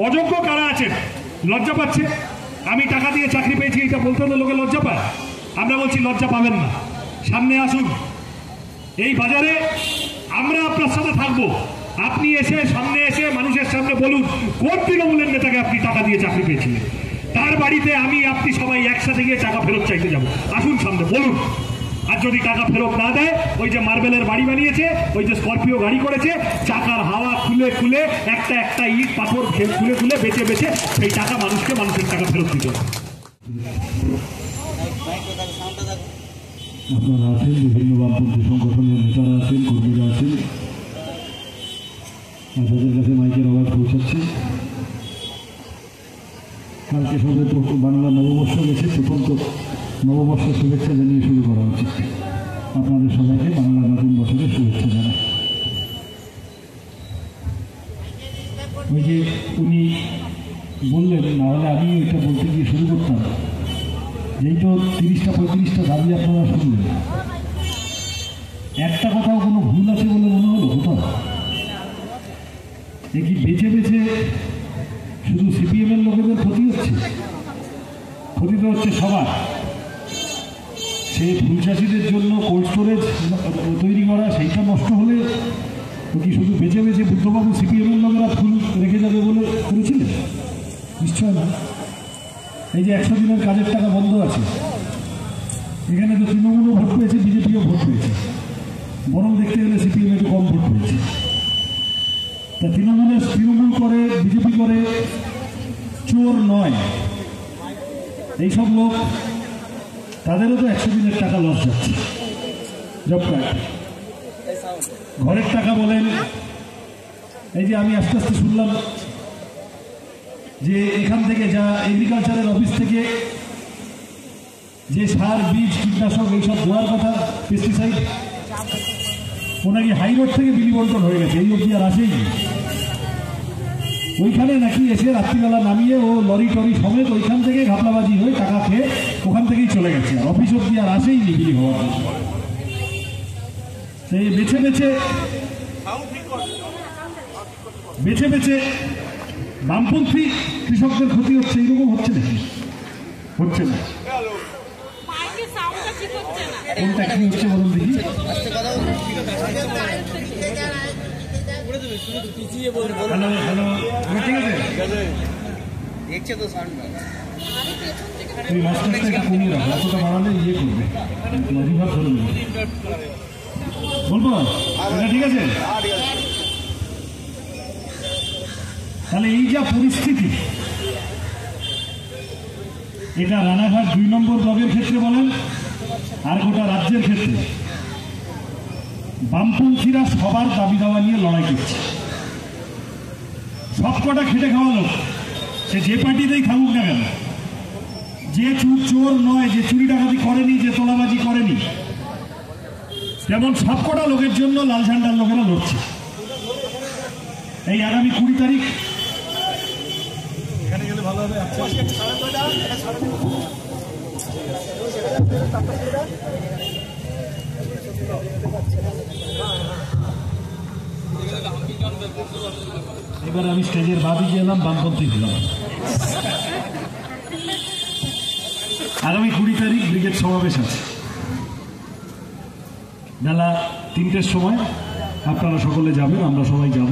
অযোগ্য কারা আছেন লজ্জা পাচ্ছে, আমি টাকা দিয়ে চাকরি পেয়েছি এটা বলতে হলে লোকে লজ্জা পায়। আমরা বলছি লজ্জা পাবেন না, সামনে আসুন, এই বাজারে আমরা আপনার সাথে থাকবো। আপনি এসে সামনে এসে মানুষের সামনে বলুন কোন তৃণমূলের নেতাকে আপনি টাকা দিয়ে চাকরি পেয়েছিলেন, তার বাড়িতে আমি আপনি সবাই একসাথে গিয়ে টাকা ফেরত চাইতে যাবো। আসুন সামনে বলুন। আর যদি টাকা ফেরত না দেয়, ওই যে মার্বেলের বাড়ি বানিয়েছে, ওই যে স্করপিও গাড়ি করেছে, চাকার হাওয়া খুলে খুলে একটা একটা ইট পাথর খুলে খুলে বেচে বেচে সেই টাকা মানুষের টাকা ফেরত দিতে হবে। আপনারা আছেন, বিভিন্ন বামপন্থী সংগঠনের নেতারা আছেন, কর্মীরা আছেন, আপনাদের কাছে মাইকের আওয়াজ পৌঁছাচ্ছে। কালকে সবে বাংলা নববর্ষ গেছে, প্রথম তো নববর্ষের শুভেচ্ছা জানিয়ে শুরু করা উচিত। আপনাদের সবাইকে বাংলা নতুন বছরের শুভেচ্ছা জানাই। ওই যে উনি বললেন, না হলে আমি এটা বলতে গিয়ে শুরু করতাম, এই তো 30-35টা দাবি আপনারা শুনলেন, একটা কথাও কোনো ভুল আছে বলে মনে হলো কোথাও? এ কি বেছে বেছে শুধু সিপিএমের লোকেদের ক্ষতি হচ্ছে? ক্ষতি তো হচ্ছে সবার। সেই ফুল চাষিদের জন্য কোল্ড স্টোরেজ তৈরি করা, সেইটা নষ্ট হলে তো কি শুধু বেছে বেছে বুদ্ধবাবু সিপিএমের লোকেরা ফুল রেখে যাবে বলে করেছিলেন? নিশ্চয় না। এই যে 100 দিনের কাজের টাকা বন্ধ আছে, এখানে তো তৃণমূলও ভোট পেয়েছে, বিজেপিও ভোট পেয়েছে, বরং দেখতে গেলে সিপিএম একটু কম ভোট পেয়েছে। তা তৃণমূল করে, বিজেপি করে, চোর নয় এইসব লোক, তাদেরও তো 100 দিনের টাকা লস যাচ্ছে। জব কার্ড, ঘরের টাকা বলেন। এই যে আমি আস্তে আস্তে শুনলাম যে এখান থেকে যা এগ্রিকালচারের অফিস থেকে যে সার, বীজ, কীটনাশক এইসব দেওয়ার কথা, পেস্টিসাইড, ও নাকি হাইরোড থেকে বিলি বন্টন হয়ে গেছে, এই অবধি আর আসেই। ওইখানে নাকি এসে রাত্রিবেলা নামিয়ে ও লরি টরি সমেত ওইখান থেকে ঘাপলাবাজি হয়ে টাকা খেয়ে ওখান থেকেই চলে গেছে, আর অফিস অবধি আর আসেই নি বিলি হওয়ার জন্য। সেই বেছে বেছে বামপন্থী কৃষকদের ক্ষতি হচ্ছে, এইরকম হচ্ছে নাকি? হচ্ছে না। কোনটা কি হচ্ছে বলুন দেখি? হ্যালো হ্যালো, ঠিক আছে, তুমি মাস্টারটা একটু কমিয়ে রাখো, এতটা বাড়ালে ইয়ে করবে, রিভার ধরে নেবে। বলবো এটা ঠিক আছে? তাহলে এই যা পরিস্থিতি, এটা রানাঘাট 2 নম্বর ব্লকের ক্ষেত্রে বলেন আর গোটা রাজ্যের ক্ষেত্রে বামপন্থীরা সবার দাবি দাওয়া নিয়ে লড়াই করছে। সবকটা খেটে খাওয়া লোক, সে যে পার্টিতেই থাকুক না কেন, যে চোর নয়, যে চুরি ডাকাতি করেনি, যে তোলাবাজি করেনি, যেমন সবকটা লোকের জন্য লাল ঝান্ডার লোকেরা লড়ছে। এই আগামী 20 তারিখ এখানে গেলে ভালো হবে। এবার আমি স্টেজের বাদে গেলাম, বামপন্থী দিলাম। আগামী 20 তারিখ ব্রিগেড সমাবেশ আছে, বেলা 3টের সময়। আপনারা সকলে যাবেন, আমরা সবাই যাব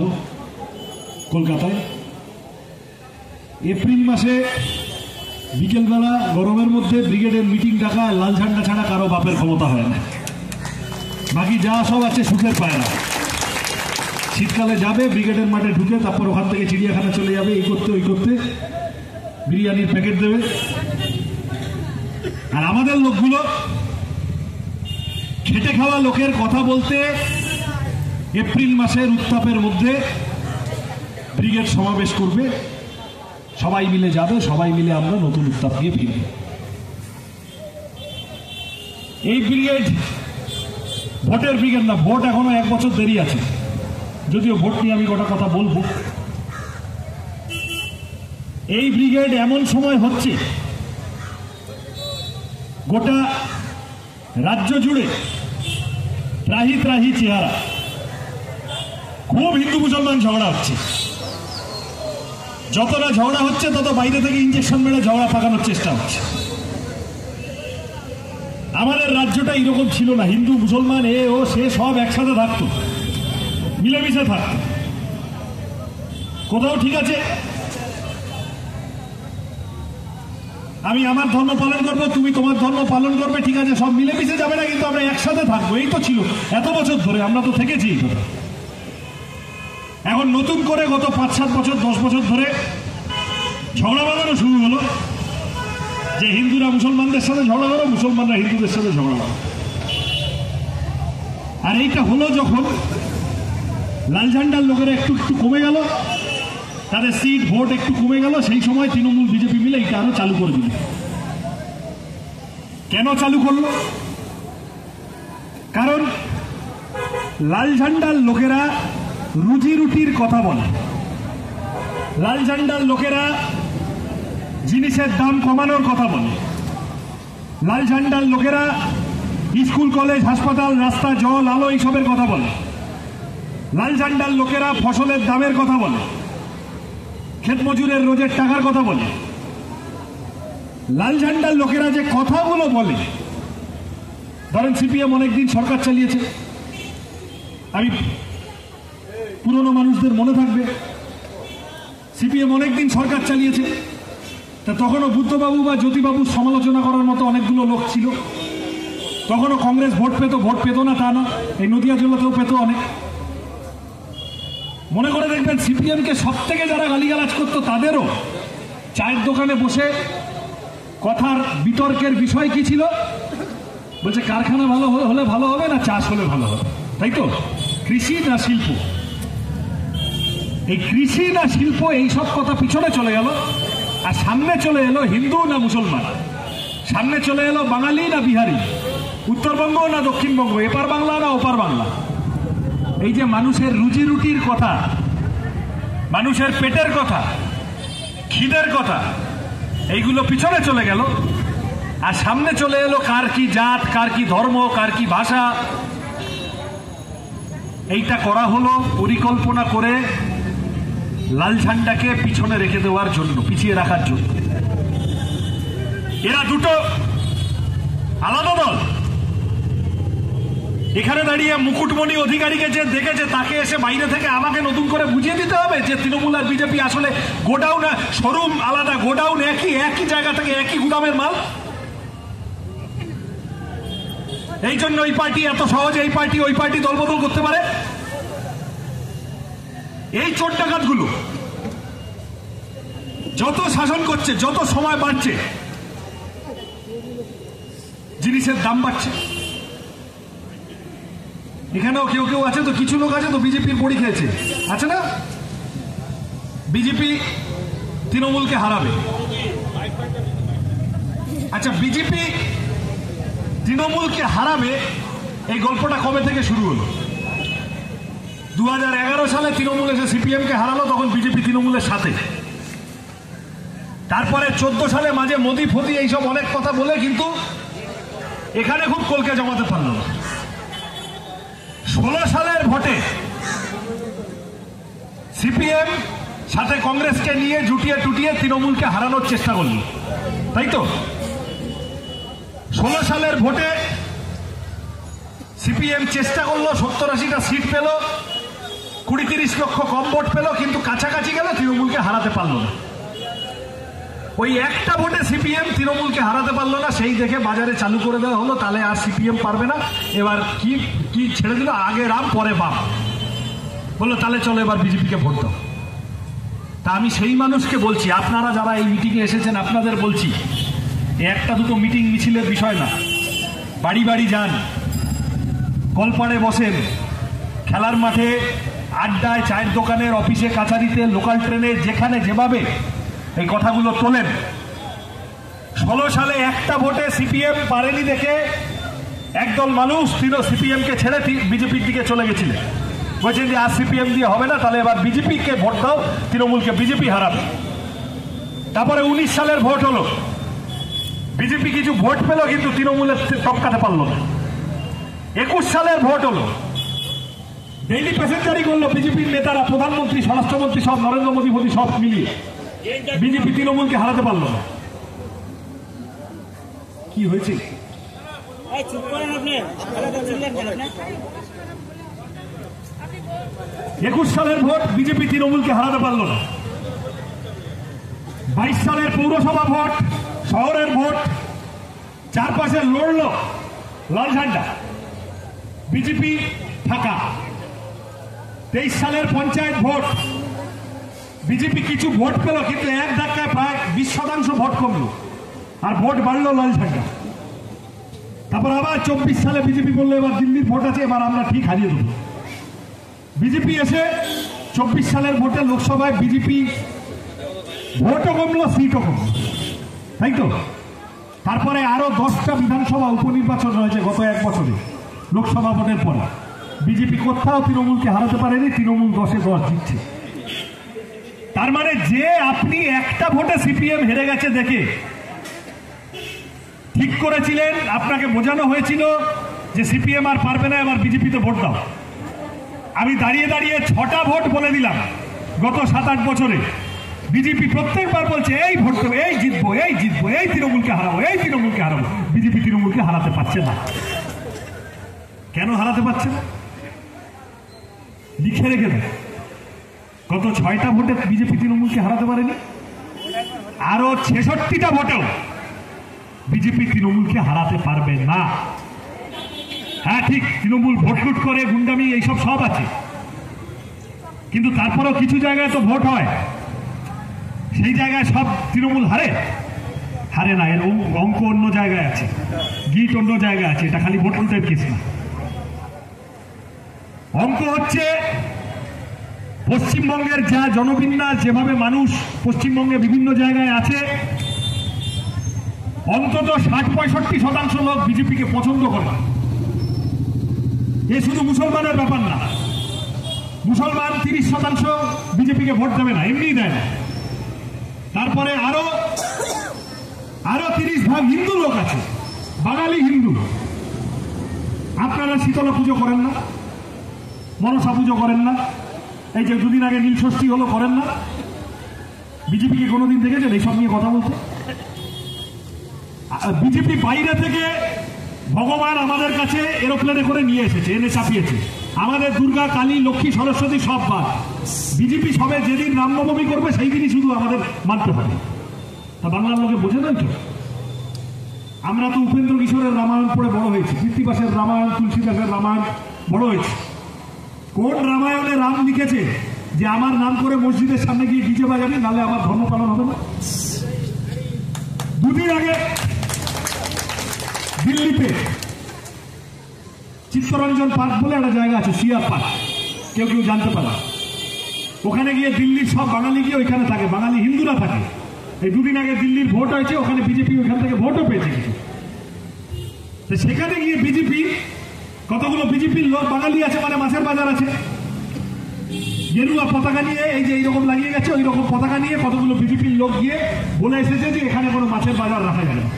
কলকাতায়। এপ্রিল মাসে বিকেলবেলা গরমের মধ্যে ব্রিগেডের মিটিং ডাকা, লাল ঝান্ডা ছাড়া কারো বাপের ক্ষমতা হয় না। বাকি যা সব আছে সুখের পায়রা। শীতকালে যাবে ব্রিগেডের মাঠে ঢুকে, তারপর ওখান থেকে চিড়িয়াখানা চলে যাবে, এই করতে ওই করতে, বিরিয়ানির প্যাকেট দেবে। আর আমাদের লোকগুলো খেটে খাওয়া লোকের কথা বলতে এপ্রিল মাসের উত্তাপের মধ্যে ব্রিগেড সমাবেশ করবে, সবাই মিলে যাবে, সবাই মিলে আমরা নতুন উত্তাপ নিয়ে ফিরব। এই ব্রিগেড ভোটের ব্রিগেড না, ভোট এখনো 1 বছর দেরি আছে, যদিও ভোট নিয়ে আমি গোটা কথা বলবো। এই ব্রিগেড এমন সময় হচ্ছে গোটা রাজ্য জুড়ে ত্রাহি ত্রাহি চেহারা, খুব হিন্দু মুসলমান ঝগড়া হচ্ছে। যত না ঝগড়া হচ্ছে তত বাইরে থেকে ইঞ্জেকশন মেরে ঝগড়া পাকানোর চেষ্টা হচ্ছে। আমাদের রাজ্যটা এরকম ছিল না, হিন্দু মুসলমান এ ও সে সব একসাথে থাকতো, মিলেমিশে থাকতো। কোথাও ঠিক আছে আমি আমার ধর্ম পালন করবো, তুমি তোমার ধর্ম পালন করবে, ঠিক আছে, সব মিলেমিশে যাবে না, কিন্তু আমরা একসাথে থাকবো। এই তো ছিল এত বছর ধরে, আমরা তো থেকেছি এই কথা। এখন নতুন করে গত 5-7 বছর 10 বছর ধরে ঝগড়া বাঁধানো শুরু হলো যে হিন্দুরা মুসলমানদের সাথে ঝগড়া করো, মুসলমানরা হিন্দুদের সাথে ঝগড়া করো। আর এইটা হলো যখন লাল ঝান্ডার লোকেরা একটু একটু কমে গেল, তাদের সিট ভোট একটু কমে গেল, সেই সময় তৃণমূল বিজেপি মিলে এটা আরো চালু করে দিল। কেন চালু করলো? কারণ লাল ঝান্ডার লোকেরা রুজি রুটির কথা বলে, লাল ঝান্ডার লোকেরা জিনিসের দাম কমানোর কথা বলে, লাল ঝান্ডার লোকেরা স্কুল কলেজ হাসপাতাল রাস্তা জল আলো এইসবের কথা বলে, লাল ঝান্ডার লোকেরা ফসলের দামের কথা বলে, ক্ষেত মজুরের রোজের টাকার কথা বলে। লাল ঝান্ডার লোকেরা যে কথাগুলো বলে, ধরেন সিপিএম অনেকদিন সরকার চালিয়েছে, আমি পুরনো মানুষদের মনে থাকবে সিপিএম অনেকদিন সরকার চালিয়েছে, তা তখনও বুদ্ধবাবু বা জ্যোতিবাবুর সমালোচনা করার মতো অনেকগুলো লোক ছিল। তখনও কংগ্রেস ভোট পেত না তা না, এই নদিয়া জেলাতেও পেত অনেক। মনে করে দেখবেন সিপিএমকে সব থেকে যারা গালিগালাজ করতো তাদেরও চায়ের দোকানে বসে কথার বিতর্কের বিষয় কি ছিল? বলছে কারখানা ভালো হলে ভালো হবে না চাষ হলে ভালো হবে, তাই তো? কৃষি না শিল্প? এই কৃষি না শিল্প এইসব কথা পিছনে চলে গেল, আর সামনে চলে এলো হিন্দু না মুসলমান, সামনে চলে এলো বাঙালি না বিহারি, উত্তরবঙ্গ না দক্ষিণবঙ্গ, এপার বাংলা না ওপার বাংলা। এই যে মানুষের রুজি রুটির কথা, মানুষের পেটের কথা, খিদের কথা, এইগুলো পিছনে চলে গেল, আর সামনে চলে এলো কার কি জাত, কার কি ধর্ম, কার কি ভাষা। এইটা করা হলো পরিকল্পনা করে লাল ঝান্ডাকে পিছনে রেখে দেওয়ার জন্য, পিছিয়ে রাখার জন্য। এরা দুটো আলাদা দল। এখানে দাঁড়িয়ে মুকুটমণি অধিকারীকে যে দেখেছে তাকে এসে বাইরে থেকে আমাকে নতুন করে বুঝিয়ে দিতে হবে যে তৃণমূল আর বিজেপি আসলে গোডাউন, শোরুম আলাদা, গোডাউন একই জায়গা থেকে একই গুদামের মাল। এই জন্য এই পার্টি এত সহজে এই পার্টি ওই পার্টি দলবদল করতে পারে। এই চোর ডাকাতগুলো যত শাসন করছে, যত সময় বাড়ছে, জিনিসের দাম বাড়ছে। এখানেও কেউ কেউ আছে তো, কিছু লোক আছে তো বিজেপির বড়ি খেয়েছে, আছে না? বিজেপি তৃণমূলকে হারাবে। আচ্ছা, বিজেপি তৃণমূলকে হারাবে এই গল্পটা কবে থেকে শুরু হলো? 2011 সালে তৃণমূল এসে সিপিএমকে হারালো, তখন বিজেপি তৃণমূলের সাথে। তারপরে 14 সালে মাঝে মোদি ফদি এইসব অনেক কথা বলে কিন্তু এখানে খুব কলকে জমাতে পারল না। 16 সালের ভোটে সিপিএম সাথে কংগ্রেসকে নিয়ে জুটিয়ে টুটিয়ে তৃণমূলকে হারানোর চেষ্টা করল, তাই তো? 16 সালের ভোটে সিপিএম চেষ্টা করলো, 70-80টা সিট পেল, 20-30 লক্ষ কম ভোট পেল, কিন্তু কাছাকাছি গেল, তৃণমূলকে হারাতে পারল না। ওই একটা ভোটে সিপিএম তৃণমূলকে হারাতে পারলো না, সেই দেখে বাজারে চালু করে দেওয়া হলো, তাহলে আর সিপিএম পারবে না। এবার কি ছেড়ে দিল, আগে রাম পরে বাম, বললো তাহলে চলো এবার বিজেপিকে ভোট দাও। তা আমি সেই মানুষকে বলছি, আপনারা যারা এই মিটিংয়ে এসেছেন আপনাদের বলছি, একটা দুটো মিটিং মিছিলের বিষয় না, বাড়ি বাড়ি যান, কলপাড়ে বসেন, খেলার মাঠে, আড্ডায়, চায়ের দোকানের, অফিসে, কাছারিতে, লোকাল ট্রেনে, যেখানে যেভাবে এই কথাগুলো তোলেন। 16 সালে একটা ভোটে সিপিএম পারেনি দেখে একদল মানুষ সিপিএমকে ছেড়ে বিজেপির দিকে চলে গেছিলেন, বলছেন যে আর সিপিএম দিয়ে হবে না, তাহলে এবার বিজেপিকে ভোট দাও, তৃণমূলকে বিজেপি হারাবে। তারপরে 19 সালের ভোট হলো, বিজেপি কিছু ভোট পেল কিন্তু তৃণমূলের টপকাতে পারলো না। 21 সালের ভোট হলো, ডেইলি প্যাসেঞ্জারি করলো বিজেপির নেতারা, প্রধানমন্ত্রী, স্বরাষ্ট্রমন্ত্রী সব, নরেন্দ্র মোদী সব মিলিয়ে। বিজেপি তৃণমূলকে হারাতে পারলো না। কি হয়েছে? 21 সালের ভোট বিজেপি তৃণমূলকে হারাতে পারলো না। 22 সালের পৌরসভা ভোট, শহরের ভোট, চারপাশে লড়লো লাল ঝান্ডা, বিজেপি ফাঁকা। 23 সালের পঞ্চায়েত ভোট, বিজেপি কিছু ভোট পেল, কিন্তু এক ধাক্কায় প্রায় 20% ভোট কমলো, আর ভোট বাড়লো লাল ঝান্ডা। তারপর আবার 24 সালে বিজেপি বললো এবার দিল্লির ভোট আছে, এবার আমরা ঠিক হারিয়ে দেব। বিজেপি এসে 24 সালের ভোটে লোকসভায় বিজেপি ভোটও কমলো, সিটও কমলো, তাই তো? তারপরে আরো 10টা বিধানসভা উপনির্বাচন হয়েছে গত 1 বছরে লোকসভা ভোটের পরে। বিজেপি কোথাও তৃণমূলকে হারাতে পারেনি, তৃণমূল 10-এ 10 জিতছে। তার মানে যে আপনি একটা ভোটে সিপিএম হেরে গেছে দেখে ঠিক করেছিলেন, আপনাকে বোঝানো হয়েছিল যে সিপিএম আর পারবে না, এবার বিজেপিতে ভোট দাও। আমি দাঁড়িয়ে দাঁড়িয়ে 6টা ভোট বলে দিলাম গত 7-8 বছরে। বিজেপি প্রত্যেকবার বলছে এই ভোট দেবো, এই জিতবো, এই জিতবো, এই তৃণমূলকে হারাবো, এই তৃণমূলকে হারাবো। বিজেপি তৃণমূলকে হারাতে পারছে না। কেন হারাতে পারছে না? লিখে রেখে দেয়, গত 6টা ভোটে বিজেপি তৃণমূলকে হারাতে পারেনি, আরো 66টা ভোটেও বিজেপি তৃণমূলকে হারাতে পারবে না। হ্যাঁ ঠিক, তৃণমূল ভোট লুট করে, গুন্ডামি এইসব সব আছে, কিন্তু তারপরেও কিছু জায়গায় তো ভোট হয়, সেই জায়গায় সব তৃণমূল হারে না। এর অঙ্ক অন্য জায়গায় আছে, গিট অন্য জায়গায় আছে, এটা খালি ভোট লুটের কেস না। অঙ্ক হচ্ছে পশ্চিমবঙ্গের যা জনবিন্যাস, যেভাবে মানুষ পশ্চিমবঙ্গে বিভিন্ন জায়গায় আছে, অন্তত 60-65% লোক বিজেপিকে পছন্দ করে। এ শুধু মুসলমানের ব্যাপার না, মুসলমান 30% বিজেপিকে ভোট দেবে না, এমনি দেয় না। তারপরে আরো 30% হিন্দু লোক আছে, বাঙালি হিন্দু। আপনারা শীতলা পুজো করেন না, মনসা পুজো করেন না, এই যে দুদিন আগে নীল ষষ্ঠী হলো, করেন না? বিজেপিকে কোনোদিন দেখেছেন এইসব নিয়ে কথা বলতে? বিজেপি বাইরে থেকে ভগবান আমাদের কাছে এরোপ্লেনে করে নিয়ে এসেছে, এনে চাপিয়েছে। আমাদের দুর্গা, কালী, লক্ষ্মী, সরস্বতী সব বাদ। বিজেপি সবে যেদিন রামনবমী করবে সেই দিনই শুধু আমাদের মানতে হবে। তা বাংলার লোকে বোঝে নাই তো? আমরা তো উপেন্দ্র কিশোরের রামায়ণ পড়ে বড় হয়েছি, কৃত্তিবাসের রামায়ণ, তুলসীদাসের রামায়ণ বড় হয়েছে। কোন রামায়ণে রাম লিখেছে যে আমার নাম করে মসজিদের সামনে গিয়ে ডিজে বাজাবি, নাহলে আমার ধর্ম পালন হবে না? দুদিন আগে দিল্লিতে চিত্তরঞ্জন পার্ক বলে একটা জায়গা আছে, সিয়ার পার্ক, কেউ জানতে পারে। ওখানে গিয়ে দিল্লির সব বাঙালি গিয়ে ওইখানে থাকে, বাঙালি হিন্দুরা থাকে। এই দুদিন আগে দিল্লির ভোট হয়েছে, ওখানে বিজেপি ওইখান থেকে ভোটও পেয়েছে কিছু। তো সেখানে গিয়ে বিজেপি, কতগুলো বিজেপির লোক বাঙালি আছে, মানে মাছের বাজার আছে, গেরুয়া পতাকা নিয়ে, এই যে এইরকম লাগিয়ে গেছে, ওই রকম পতাকা নিয়ে কতগুলো বিজেপির লোক গিয়ে বলে এসেছে যে এখানে কোনো মাছের বাজার রাখা যাবে না।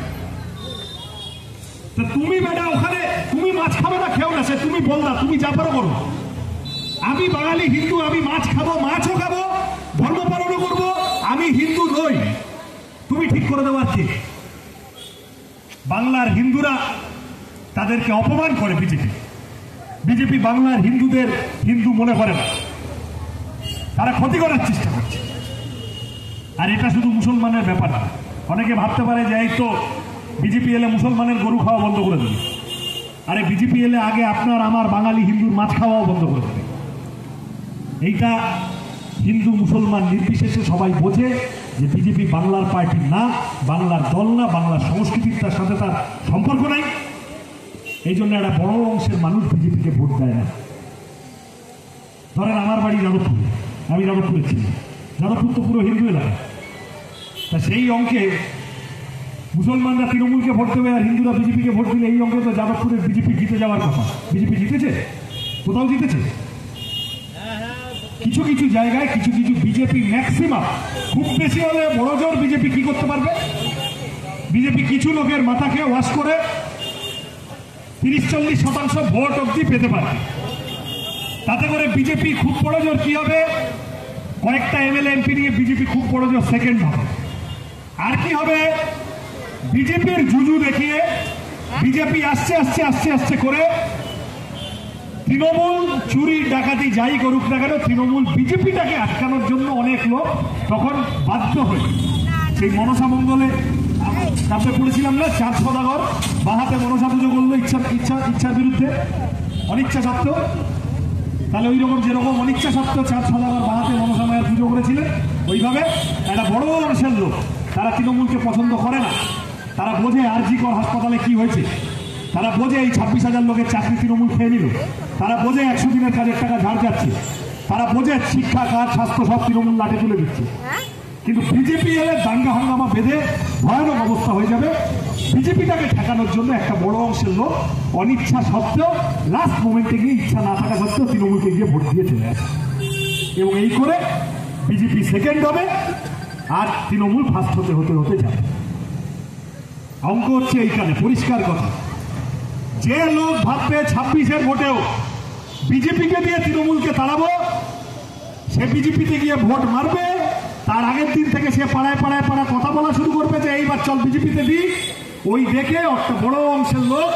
তা তুমি বেটা ওখানে তুমি মাছ খাবে না, খেও না, সে তুমি বল না, তুমি যা পারো করো। আমি বাঙালি হিন্দু, আমি মাছ খাবো, মাছও খাবো, ধর্ম পালনও করবো, আমি হিন্দু নই। তুমি ঠিক করে দেওয়ার কে? বাংলার হিন্দুরা তাদেরকে অপমান করে বিজেপি বাংলার হিন্দুদের হিন্দু মনে করে না, তারা ক্ষতি করার চেষ্টা করছে। আর এটা শুধু মুসলমানের ব্যাপার না। অনেকে ভাবতে পারে যে এই তো বিজেপি এলে মুসলমানের গরু খাওয়া বন্ধ করে দেবে। আরে বিজেপি এলে আগে আপনার আমার বাঙালি হিন্দুর মাছ খাওয়াও বন্ধ করে দেবে। এইটা হিন্দু মুসলমান নির্বিশেষে সবাই বোঝে যে বিজেপি বাংলার পার্টি না, বাংলার দল না, বাংলার সংস্কৃতির তার সাথে তার সম্পর্ক নাই। এই জন্য একটা বড় অংশের মানুষ বিজেপিকে ভোট দেয় না। ধরেন আমার বাড়ি যাদবপুরে, আমি যাদবপুরে ছিলাম, যাদবপুর তো পুরো হিন্দু এলাকা। তা সেই অঙ্কে মুসলমানরা তৃণমূলকে ভোট দেবে আর হিন্দুরা বিজেপিকে ভোট দিলে এই অঙ্কে তো যাদবপুরের বিজেপি জিতে যাওয়ার কথা। বিজেপি জিতেছে? কোথাও জিতেছে? কিছু কিছু জায়গায় কিছু বিজেপি ম্যাক্সিমাম, খুব বেশি হলে বড় জোর বিজেপি কি করতে পারবে? বিজেপি কিছু লোকের মাথাকে ওয়াশ করে 30-40% ভোট অবধি পেতে পারে। তাতে করে বিজেপি খুব বড় জোর কি হবে, কয়েকটা এমএলএ এমপি নিয়ে বিজেপি খুব বড় যে সেকেন্ড হবে। আর কি হবে, বিজেপির জুজু দেখিয়ে বিজেপি আস্তে আস্তে আস্তে আস্তে করে তৃণমূল চুরি ডাকাতি যাই করুক না কেন, তৃণমূল বিজেপিটাকে আটকানোর জন্য অনেক লোক তখন বাধ্য হয়ে সেই মনসা মঙ্গলে চাপে পড়েছিলাম না, চাঁদ সদাগর বাহাতে মনসা পুজো করলো ইচ্ছার বিরুদ্ধে, অনিচ্ছা সত্ত্বেও। তাহলে ওই রকম যেরকম অনিচ্ছা সত্ত্বেও চাঁদ সদাগর বাহাতে মনসা মায়ের পুজো করেছিলেন, ওইভাবে একটা বড় অংশের লোক তারা তৃণমূলকে পছন্দ করে না। তারা বোঝে আরজি কর হাসপাতালে কি হয়েছে, তারা বোঝে এই 26,000 লোকের চাকরি তৃণমূল খেয়ে নিল, তারা বোঝে 100 দিনের কাজের টাকা ঝাড় যাচ্ছে, তারা বোঝে শিক্ষা কাজ স্বাস্থ্য সব তৃণমূল লাটে তুলে দিচ্ছে। কিন্তু বিজেপি এলে দাঙ্গা হাঙ্গামা বেঁধে ভয়ানক অবস্থা হয়ে যাবে। বিজেপিটাকে ঠেকানোর জন্য একটা বড় অংশের লোক অনিচ্ছা সত্ত্বেও লাস্ট মোমেন্টে গিয়ে, ইচ্ছা না থাকা সত্ত্বেও তৃণমূলকে গিয়ে ভোট দিয়ে চলে আসে, এবং এই করে বিজেপি সেকেন্ড হবে আর তৃণমূল ফার্স্ট হতে হতে হতে যাবে। অঙ্ক হচ্ছে এইখানে পরিষ্কার কথা, যে লোক ভাববে 26-এর ভোটেও বিজেপিকে দিয়ে তৃণমূলকে তাড়াবো, সে বিজেপিতে গিয়ে ভোট মারবে। তার আগের দিন থেকে সে পাড়ায় পাড়ায় পাড়া কথা বলা শুরু করবে যে এইবার চল বিজেপিতে দিই। ওই দেখে একটা বড় অংশের লোক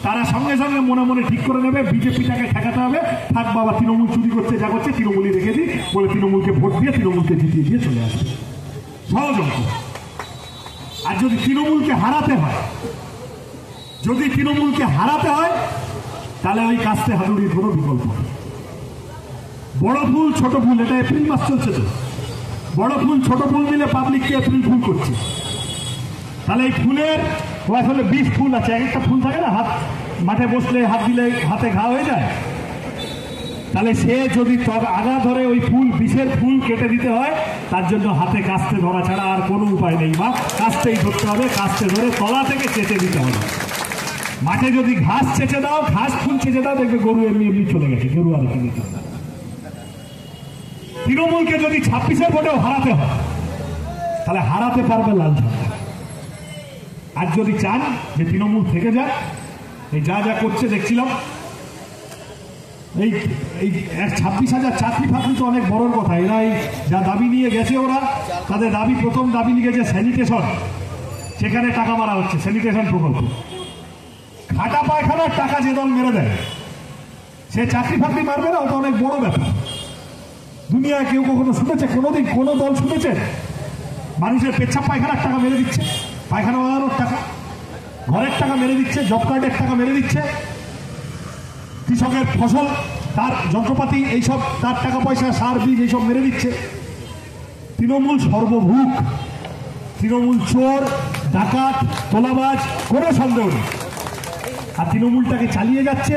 তারা সঙ্গে সঙ্গে মনে মনে ঠিক করে নেবে বিজেপিটাকে ঠেকাতে হবে। থাক বাবা, তৃণমূল চুরি করছে, যা করছে তৃণমূলই রেখে দিই বলে তৃণমূলকে ভোট দিয়ে তৃণমূলকে জিতিয়ে দিয়ে চলে আসবে। সহজ অঙ্ক। আর যদি তৃণমূলকে হারাতে হয়, তাহলে ওই কাস্তে হাতুড়ির কোনো বিকল্প নেই। বড় ফুল ছোট ফুল, এটা এপ্রিল মাস চলছে তো, বড় ফুল ছোট ফুল মিলে পাবলিককে এপ্রিল ফুল করছে। তাহলে এই ফুলের আসলে 20 ফুল আছে, এক একটা ফুল থাকে না, হাত মাঠে বসলে হাত দিলে হাতে ঘা হয়ে যায়। তাহলে সে যদি আগা ধরে ওই ফুল 20-এর ফুল কেটে দিতে হয়, তার জন্য হাতে কাস্তে ধরা ছাড়া আর কোনো উপায় নেই। বা কাস্তেই ধরতে হবে, কাস্তে ধরে তলা থেকে চেঁচে দিতে হবে। মাঠে যদি ঘাস চেঁচে দাও, ঘাস ফুল চেঁচে দাও, দেখবে গরু এমনি এমনি চলে গেছে, গরু আর কি। তৃণমূলকে যদি 26-এর ভোটেও হারাতে হয়, তাহলে হারাতে পারবে লাল ঝান্ডা। আর যদি চান যে তৃণমূল থেকে যায়, এই যা যা করছে দেখছিলাম, এই 26,000 চাকরি ফাঁকরি তো অনেক বড় কথা। এরা এই যা দাবি নিয়ে গেছে, ওরা তাদের দাবি, প্রথম দাবি লিখেছে স্যানিটেশন, সেখানে টাকা মারা হচ্ছে, স্যানিটেশন প্রকল্প। খাটা পায়খানার টাকা যে দল মেরে দেয়, সে চাকরি ফাঁকরি মারবে না, ওটা অনেক বড় ব্যাপার। দুনিয়ায় কেউ কখনো শুনেছে, কোনোদিন কোনো দল শুনেছে মানুষের পেচ্ছাপ পায়খানার টাকা মেরে দিচ্ছে, পায়খানা বানানোর টাকা, ঘরের টাকা মেরে দিচ্ছে, জব কার্ডের টাকা মেরে দিচ্ছে, কৃষকের ফসল, তার যন্ত্রপাতি, এইসব তার টাকা পয়সা, সার বীজ এইসব মেরে দিচ্ছে। তৃণমূল সর্বভূক, তৃণমূল চোর, ডাকাত, তোলাবাজ, কোনো সন্দেহ নেই। আর তৃণমূলটাকে চালিয়ে যাচ্ছে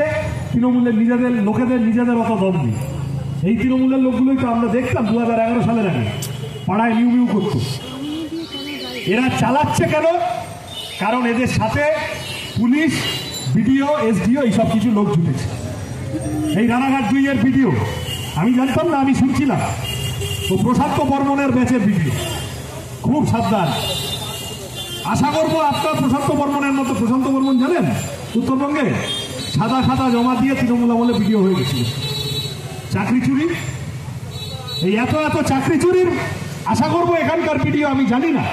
তৃণমূলের নিজেদের লোকেদের, নিজেদের অত দম নেই। এই তৃণমূলের লোকগুলোই তো আমরা দেখতাম 2011 সালের আগে পাড়ায় নিউ নিউ করত। এরা চালাচ্ছে কেন? কারণ এদের সাথে পুলিশ, বিডিও, এসডিও এইসব কিছু লোক জুটেছে। এই রানাঘাট 2-এর ভিডিও আমি জানতাম না, আমি শুনছিলাম। তো প্রশান্ত বর্মনের ব্যাচের ভিডিও, খুব সাবধান। আশা করবো আপনার প্রশান্ত বর্মনের মতো, প্রশান্ত বর্মন জানেন উত্তরবঙ্গে সাদা সাদা জমা দিয়ে তৃণমূল আমলে ভিডিও হয়ে গেছিল চাকরি চুরি। এই এত এত চাকরি চুরির আশা করবো এখানকার ভিডিও আমি জানি না,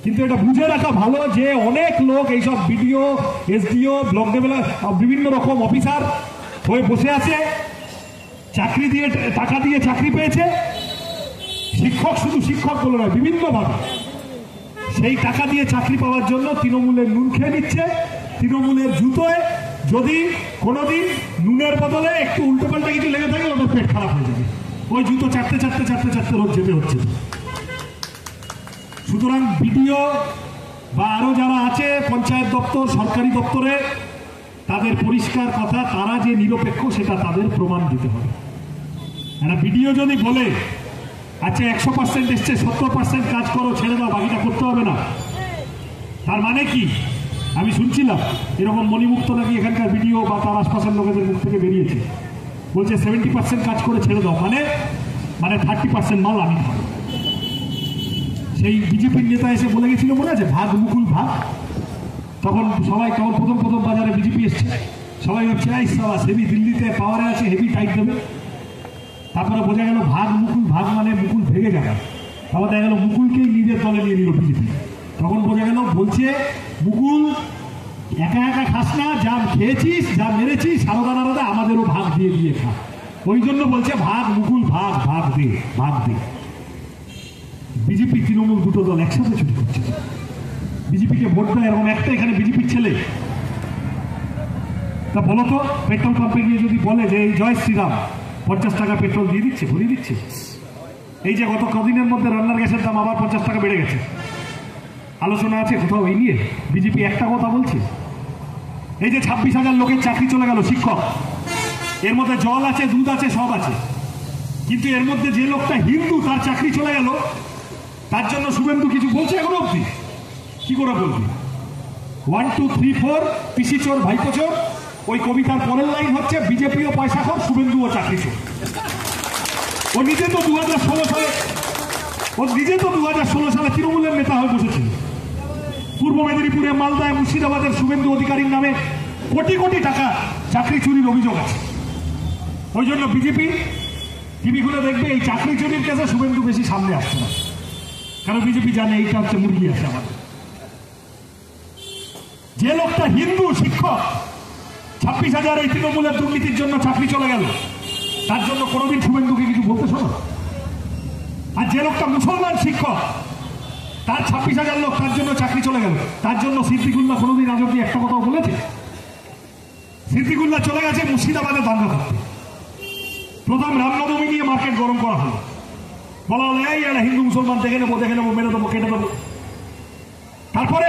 কিন্তু এটা বুঝে রাখা ভালো যে অনেক লোক এইসব বিডিও, এসডিও, ব্লক ডেভেলপ, বিভিন্ন রকম অফিসার হয়ে বসে আছে, চাকরি দিয়ে, টাকা দিয়ে চাকরি পেয়েছে। শিক্ষক, শুধু শিক্ষক বলে নয়, বিভিন্নভাবে সেই টাকা দিয়ে চাকরি পাওয়ার জন্য তৃণমূলের নুন খেয়ে নিচ্ছে। তৃণমূলের জুতোয় যদি কোনোদিন নুনের বদলে একটু উল্টোপাল্টা কিছু লেগে থাকে, ওদের পেট খারাপ হয়ে যাবে। ওই জুতো চাটতে চাটতে চাটতে চাটতে রোজ যেতে হচ্ছে। সুতরাং বিডিও বা আরো যারা আছে পঞ্চায়েত দপ্তর, সরকারি দপ্তরে, তাদের পরিষ্কার কথা, তারা যে নিরপেক্ষ সেটা তাদের প্রমাণ দিতে হবে। একটা বিডিও যদি বলে আচ্ছা 100% এসছে, 70% কাজ করো, ছেড়ে দাও, বাকিটা করতে হবে না, তার মানে কি? আমি শুনছিলাম এরকম মণিমুক্ত নাকি এখানকার বিডিও বা তার আশপাশের লোকেদের মুখ থেকে বেরিয়েছে, বলছে 70% কাজ করে ছেড়ে দাও, মানে 30% মাল আমি খাবো। সেই বিজেপির নেতা এসে বলে গেছিল, মনে আছে, ভাগ মুকুল ভাগ। তখন সবাই, তখন প্রথম বাজারে বিজেপি এসছে, সবাই ভাবছে এই সালা হেভি দিল্লিতে পাওয়ারে আছে, হেভি টাইট দেবে। তারপরে বোঝা গেল ভাগ মুকুল, ভাগ মানে মুকুল ভেঙে যাবে, তারপর দেখা গেল মুকুলকেই নিজের দলে নিয়ে নিল বিজেপি। তখন বোঝা গেল বলছে মুকুল একা একা খাস না, যা খেয়েছিস যা মেরেছিস সারদা নারদা আমাদেরও ভাগ দিয়ে দিয়ে খা। ওই জন্য বলছে ভাগ মুকুল ভাগ, ভাগ দে ভাগ দে। বিজেপি তৃণমূল দুটো দল একসাথে চুরি করছে। বিজেপিকে ভোট দেয় এরকম একটা এখানে বিজেপির ছেলে। তা বলো তো, পেট্রোল পাম্পে গিয়ে যদি বলে যে এই জয় শ্রীরাম 50 টাকা পেট্রোল দিয়ে দিচ্ছে, ভরিয়ে দিচ্ছে। এই যে গত কদিনের মধ্যে রান্নার গ্যাসের দাম আবার 50 টাকা বেড়ে গেছে, আলোচনা আছে কোথাও এই নিয়ে? বিজেপি একটা কথা বলছে। এই যে 26,000 লোকের চাকরি চলে গেল শিক্ষক, এর মধ্যে জল আছে, দুধ আছে, সব আছে, কিন্তু এর মধ্যে যে লোকটা হিন্দু তার চাকরি চলে গেল, তার জন্য শুভেন্দু কিছু বলছে এখনো অব্দি? কি করে বলবি? 1 2 3 4 পিসি চোর ভাইপো চোর। ওই কবিতার পরের লাইন হচ্ছে বিজেপিও পয়সা খোর, শুভেন্দুও চাকরি চোর। ও নিজে তো 2016 সালে তৃণমূলের নেতা হয়ে বসেছিল। পূর্ব মেদিনীপুরে, মালদায়, মুর্শিদাবাদের শুভেন্দু অধিকারীর নামে কোটি কোটি টাকা চাকরি চুরির অভিযোগ আছে। ওই জন্য বিজেপি টিভি খুলে দেখবে এই চাকরি চুরির কেসে শুভেন্দু বেশি সামনে আসছে না, কারণ বিজেপি জানে এইটা হচ্ছে মুরগি আছে আমাদের। যে লোকটা হিন্দু শিক্ষক, 26,000 এই তৃণমূলের দুর্নীতির জন্য চাকরি চলে গেল, তার জন্য কোনোদিন শুভেন্দুকে কিছু বলতে শোনো? আর যে লোকটা মুসলমান শিক্ষক, তার 26,000 লোক, তার জন্য চাকরি চলে গেল, তার জন্য সিদ্দিকুল্লাহ কোনোদিন আজ অব্দি একটা কথাও বলেছে? সিদ্দিকুল্লাহ চলে গেছে মুর্শিদাবাদে দাঙ্গা করতে। প্রথম রামনবমী নিয়ে মার্কেট গরম করা হলো, বলা হলো এই একটা হিন্দু মুসলমান দেখে নেবো মেরে দেবো কেটে দেবো। তারপরে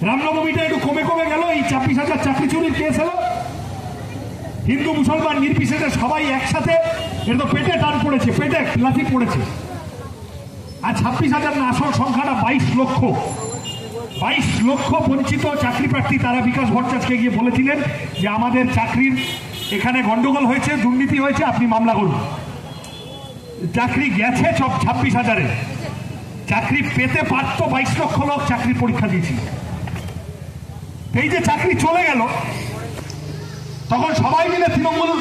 রামনবমীটা একটু কমে কমে গেল, এই 26,000 চাকরি চুরির কেস হলো। হিন্দু মুসলমান নির্বিশেষে সবাই একসাথে, এটা তো পেটে টান পড়েছে, পেটে লাথি পড়েছে। আর 26,000 না, আসল সংখ্যাটা 22 লক্ষ। 22 লক্ষ বঞ্চিত চাকরি প্রার্থী। তারা বিকাশ ভট্টাচার্যকে গিয়ে বলেছিলেন যে আমাদের চাকরির এখানে গন্ডগোল হয়েছে, দুর্নীতি হয়েছে, আপনি মামলা করুন। চাকরি গেছে সব 26,000-এ, চাকরি পেতে পারত 22 লক্ষ লোক চাকরির পরীক্ষা দিয়েছিল। এই যে চাকরি চলে গেল, তখন সবাই মিলে তৃণমূল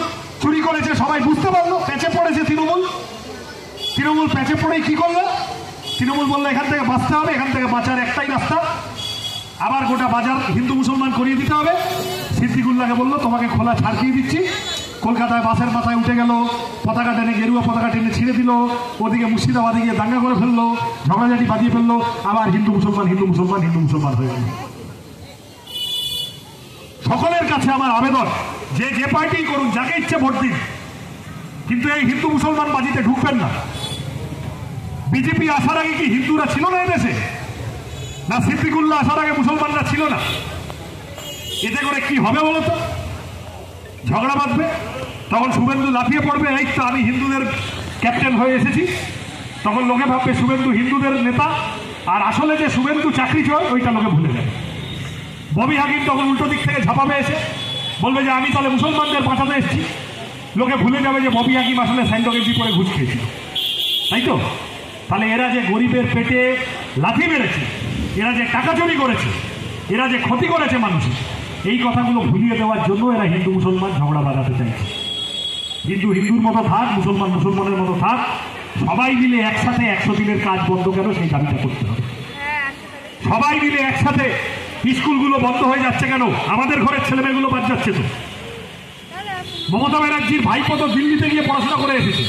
চুরি করেছে, সবাই বুঝতে পারলো, প্যাচে পড়েছে তৃণমূল। তৃণমূল প্যাচে পড়ে কি করলো? তৃণমূল বললো এখান থেকে বাঁচতে হবে, এখান থেকে বাঁচার একটাই রাস্তা, আবার গোটা বাজার হিন্দু মুসলমান করিয়ে দিতে হবে। সিদ্দিকুল্লাহকে বললো তোমাকে খোলা ছাড় দিয়ে দিচ্ছি। কলকাতায় বাসের মাথায় উঠে গেল, পতাকা টেনে, গেরুয়া পতাকা টেনে ছিঁড়ে দিল। ওদিকে মুর্শিদাবাদে গিয়ে দাঙ্গা করে ফেললো, ঝগড়াঝাটি বাঁধিয়ে ফেললো, আবার হিন্দু মুসলমান হয়ে গেল। সকলের কাছে আমার আবেদন, যে পার্টি করুন, যাকে ইচ্ছে ভোট দিন, কিন্তু এই হিন্দু মুসলমান বাজিতে ঢুকবেন না। বিজেপি আসার আগে কি হিন্দুরা ছিল না এদেশে? না সিদ্দিকুল্লাহ আসার আগে মুসলমানরা ছিল না? এতে করে কি হবে বলতো? ঝগড়া বাঁধবে, তখন শুভেন্দু লাফিয়ে পড়বে, এই তো আমি হিন্দুদের ক্যাপ্টেন হয়ে এসেছি। তখন লোকে ভাববে শুভেন্দু হিন্দুদের নেতা, আর আসলে যে শুভেন্দু চাকরি চোর ওইটা লোকে ভুলে যাবে। ববি হাকিম তখন উল্টো দিক থেকে ঝাঁপাবে, এসে বলবে যে আমি তাহলে মুসলমানদের বাঁচাতে এসেছি। লোকে ভুলে যাবে যে ববি হাকিম আসলে স্যান্ডো গেঞ্জি পরে ঘুষ খেয়েছিল, তাই তো? তাহলে এরা যে গরিবের পেটে লাথি মেরেছে, এরা যে টাকা চুরি করেছে, এরা যে ক্ষতি করেছে মানুষের, এই কথাগুলো ভুলিয়ে দেওয়ার জন্য এরা হিন্দু মুসলমান ঝগড়া বাঁধাতে চাইছে। হিন্দু হিন্দুর মতো থাক, মুসলমান মুসলমানের মতো থাক, সবাই মিলে একসাথে 100 দিনের কাজ বন্ধ কেন সেই দাবিটা করতে হবে। সবাই মিলে একসাথে, স্কুলগুলো বন্ধ হয়ে যাচ্ছে কেন? আমাদের ঘরের ছেলেমেয়েগুলো বাদ যাচ্ছে তো। মমতা ব্যানার্জির ভাইপো তো দিল্লিতে গিয়ে পড়াশোনা করে এসেছে।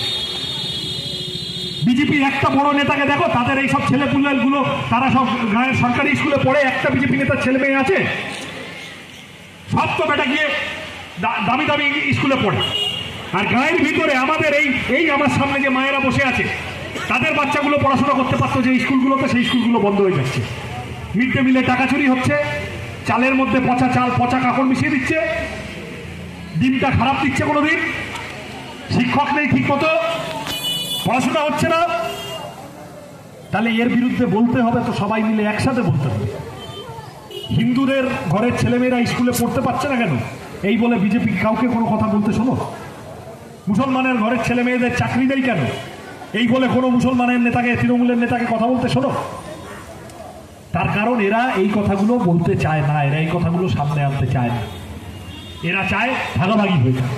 বিজেপির একটা বড় নেতাকে দেখো, তাদের এই সব ছেলেপুলেগুলো, তারা সব গায়ের সরকারি স্কুলে পড়ে, একটা বিজেপি নেতার ছেলে মেয়ে আছে? সব তো বেটা গিয়ে দামি দামি স্কুলে পড়ে। আর গায়ের ভিতরে আমাদের এই আমার সামনে যে মায়েরা বসে আছে, তাদের বাচ্চাগুলো পড়াশোনা করতে পারতো যে স্কুলগুলোতে, সেই স্কুলগুলো বন্ধ হয়ে যাচ্ছে। মিড ডে মিলে টাকা চুরি হচ্ছে, চালের মধ্যে পচা চাল, পচা কাপড় মিশিয়ে দিচ্ছে, দিনটা খারাপ দিচ্ছে। কোনোদিন শিক্ষক নেই ঠিক মতো, পড়াশোনা হচ্ছে না। তাহলে এর বিরুদ্ধে বলতে হবে তো সবাই মিলে একসাথে বলতে হবে। হিন্দুদের ঘরের ছেলেমেয়েরা স্কুলে পড়তে পারছে না কেন, এই বলে বিজেপি কাউকে কোনো কথা বলতে শোনো? মুসলমানের ঘরের ছেলে মেয়েদের চাকরি দেয় কেন, এই বলে কোনো মুসলমানের নেতাকে, তৃণমূলের নেতাকে কথা বলতে শোনো? তার কারণ এরা এই কথাগুলো বলতে চায় না, এরা এই কথাগুলো সামনে আনতে চায় না। এরা চায় ভাগাভাগি হয়ে যায়।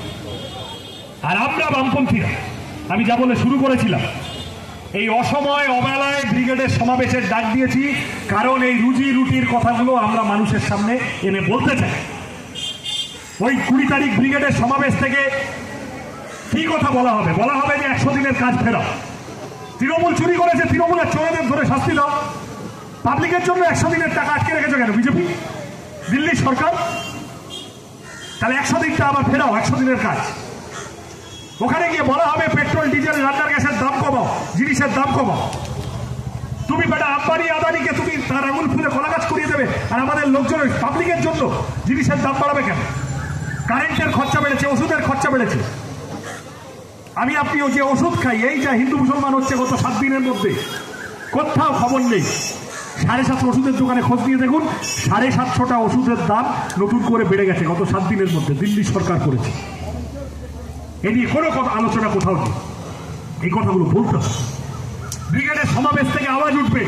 আর আমরা বামপন্থীরা, আমি যা বলে শুরু করেছিলাম, এই অসময় অবেলায় ব্রিগেডের সমাবেশের ডাক দিয়েছি, কারণ এই রুজি রুটির কথাগুলো আমরা মানুষের সামনে এনে বলতে চাই। ওই 20 তারিখ ব্রিগেডের সমাবেশ থেকে কি কথা বলা হবে? বলা হবে যে 100 দিনের কাজ ফেরাও। তৃণমূল চুরি করেছে, তৃণমূলের চোরেদের ধরে শাস্তি দাও। পাবলিকের জন্য 100 দিনের টাকা আটকে রেখেছে কেন বিজেপি, দিল্লি সরকার? তাহলে 100 দিনটা আবার ফেরাও, 100 দিনের কাজ। ওখানে গিয়ে বলা হবে পেট্রোল ডিজেল রান্নার গ্যাসের দাম কমাও, জিনিসের দাম কমাও। তুমি বেটা আম্বানি আদানিকে তুমি তার আঙুল ফুলে কলা গাছ করিয়ে দেবে, আর আমাদের লোকজন পাবলিকের জন্য জিনিসের দাম বাড়াবে কেন? কারেন্টের খরচা বেড়েছে, ওষুধের খরচা বেড়েছে। আমি আপনিও যে ওষুধ খাই, এই যা হিন্দু মুসলমান হচ্ছে গত 7 দিনের মধ্যে, কোথাও খবর নেই। 750 ওষুধের দোকানে খোঁজ নিয়ে দেখুন, 750টা ওষুধের দাম নতুন করে বেড়ে গেছে গত 7 দিনের মধ্যে, দিল্লি সরকার করেছে। এ নিয়ে কোনো আলোচনা কোথাও নেই। এই কথাগুলো বলতে হবে। ব্রিগেডের সমাবেশ থেকে আওয়াজ উঠবে,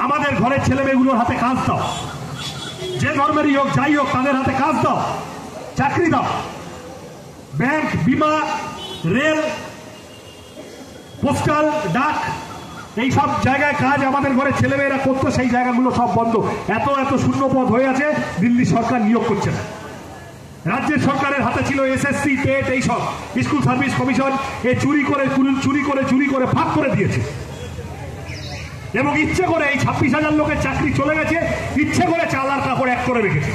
আমাদের ঘরের ছেলে মেয়েগুলোর হাতে কাজ দাও, যে ধর্মেরই হোক যাই হোক তাদের হাতে কাজ দাও, চাকরি দাও। ব্যাংক, বিমা, রেল, পোস্টাল, ডাক, এই সব জায়গায় কাজ আমাদের ঘরে ছেলেমেয়েরা করতো, সেই জায়গাগুলো সব বন্ধ। এত এত শূন্য পদ হয়ে আছে, দিল্লি সরকার নিয়োগ করছে না। রাজ্যের সরকারের হাতে ছিল এসএসসি, টেট, এই সব স্কুল সার্ভিস কমিশন, এ চুরি করে ফাঁক করে দিয়েছে। এবং ইচ্ছে করে এই 26,000 লোকের চাকরি চলে গেছে, ইচ্ছে করে চাল আর কাপড় এক করে রেখেছে।